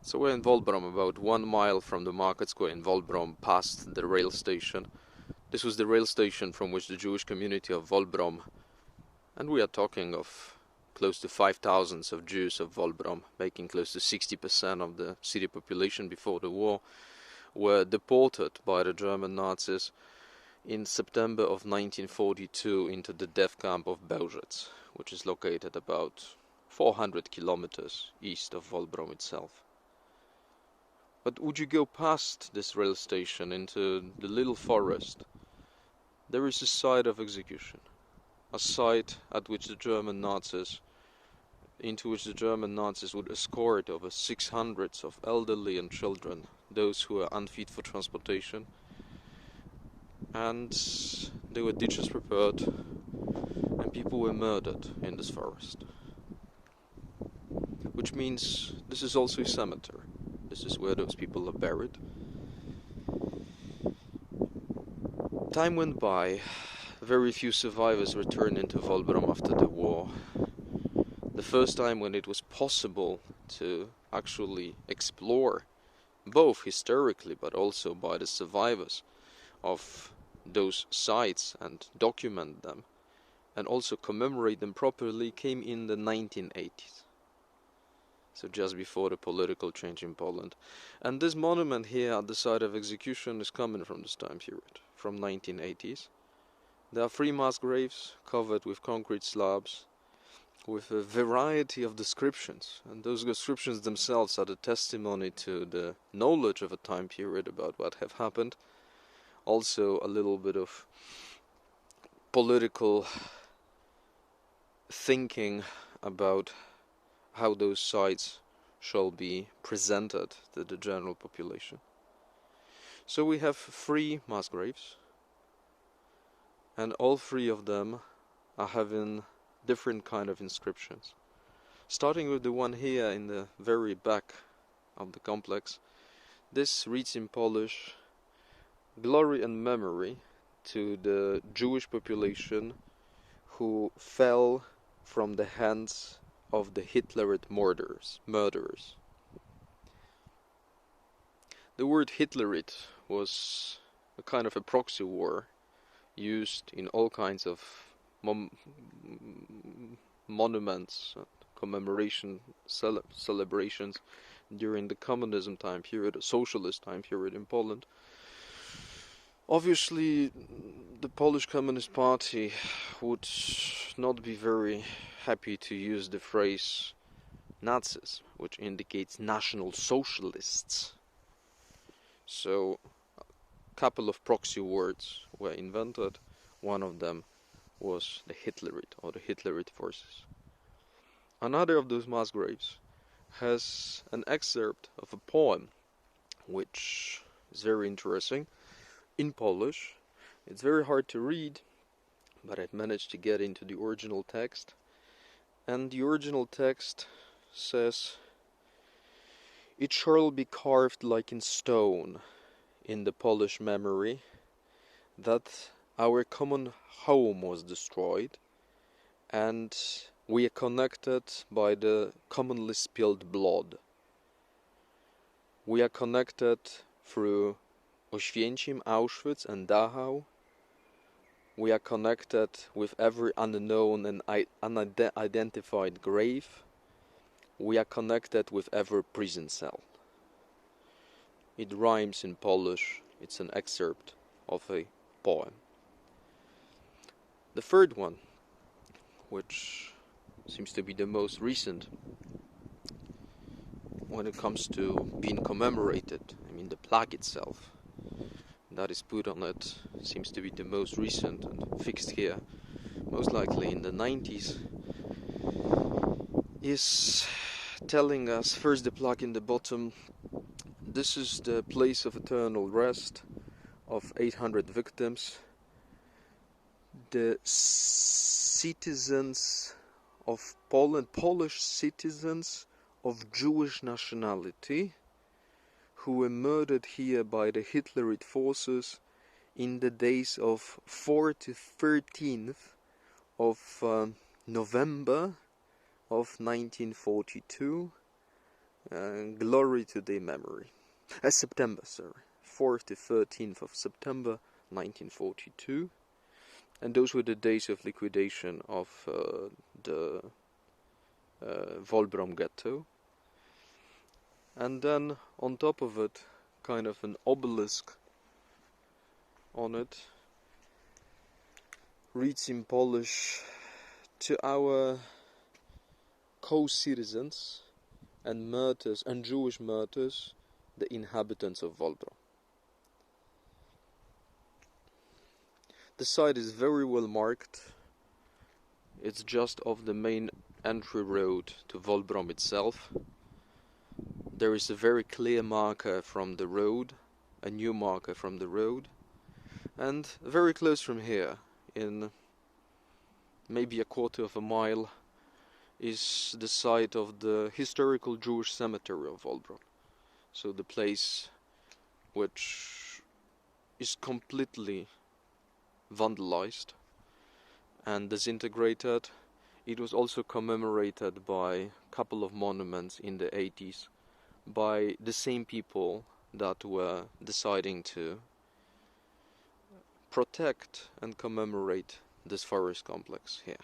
So we're in Wolbrom, about 1 mile from the market square in Wolbrom, past the rail station. This was the rail station from which the Jewish community of Wolbrom, and we are talking of close to 5,000 of Jews of Wolbrom, making close to 60% of the city population before the war, were deported by the German Nazis in September of 1942 into the death camp of Auschwitz, which is located about 400 kilometers east of Wolbrom itself. But would you go past this rail station into the little forest, there is a site of execution, a site at which the German Nazis, into which the German Nazis would escort over 600 of elderly and children, those who were unfit for transportation, and there were ditches prepared, and people were murdered in this forest. Which means this is also a cemetery. This is where those people are buried. Time went by. Very few survivors returned into Wolbrom after the war. The first time when it was possible to actually explore, both historically but also by the survivors of those sites, and document them and also commemorate them properly, came in the 1980s. So just before the political change in Poland. And this monument here at the site of execution is coming from this time period, from 1980s. There are 3 mass graves covered with concrete slabs, with a variety of descriptions. And those descriptions themselves are the testimony to the knowledge of a time period about what have happened. Also a little bit of political thinking about how those sites shall be presented to the general population. So we have 3 mass graves, and all 3 of them are having different kind of inscriptions. Starting with the one here in the very back of the complex, this reads in Polish, "Glory and memory to the Jewish population who fell from the hands of the HITLERITE murderers." The word HITLERITE was a kind of a proxy war used in all kinds of monuments and commemoration celebrations during the communism time period, a socialist time period in Poland. Obviously, the Polish Communist Party would not be very happy to use the phrase Nazis, which indicates National Socialists. So a couple of proxy words were invented. One of them was the HITLERITE, or the HITLERITE forces. Another of those mass graves has an excerpt of a poem, which is very interesting, in Polish. It's very hard to read, but I've managed to get into the original text. And the original text says, "It shall be carved like in stone in the Polish memory that our common home was destroyed, and we are connected by the commonly spilled blood. We are connected through Oświęcim, Auschwitz and Dachau. We are connected with every unknown and unidentified grave. We are connected with every prison cell." It rhymes in Polish. It's an excerpt of a poem. The third one, which seems to be the most recent when it comes to being commemorated, I mean the plaque itself that is put on it, seems to be the most recent and fixed here, most likely in the 90s, is telling us, first the plaque in the bottom, this is the place of eternal rest of 800 victims, the citizens of Poland, Polish citizens of Jewish nationality, who were murdered here by the HITLERITE forces in the days of 4th to 13th of November of 1942, Glory to their memory. September, sorry. 4th to 13th of September 1942. And those were the days of liquidation of the Wolbrom ghetto. And then on top of it, kind of an obelisk on it, reads in Polish, to our co-citizens and martyrs and Jewish martyrs, the inhabitants of Wolbrom. The site is very well marked. It's just off the main entry road to Wolbrom itself. There is a very clear marker from the road, a new marker from the road, and very close from here, in maybe a quarter of a mile, is the site of the historical Jewish cemetery of Wolbrom. So the place which is completely vandalized and disintegrated. It was also commemorated by a couple of monuments in the 80s by the same people that were deciding to protect and commemorate this forest complex here.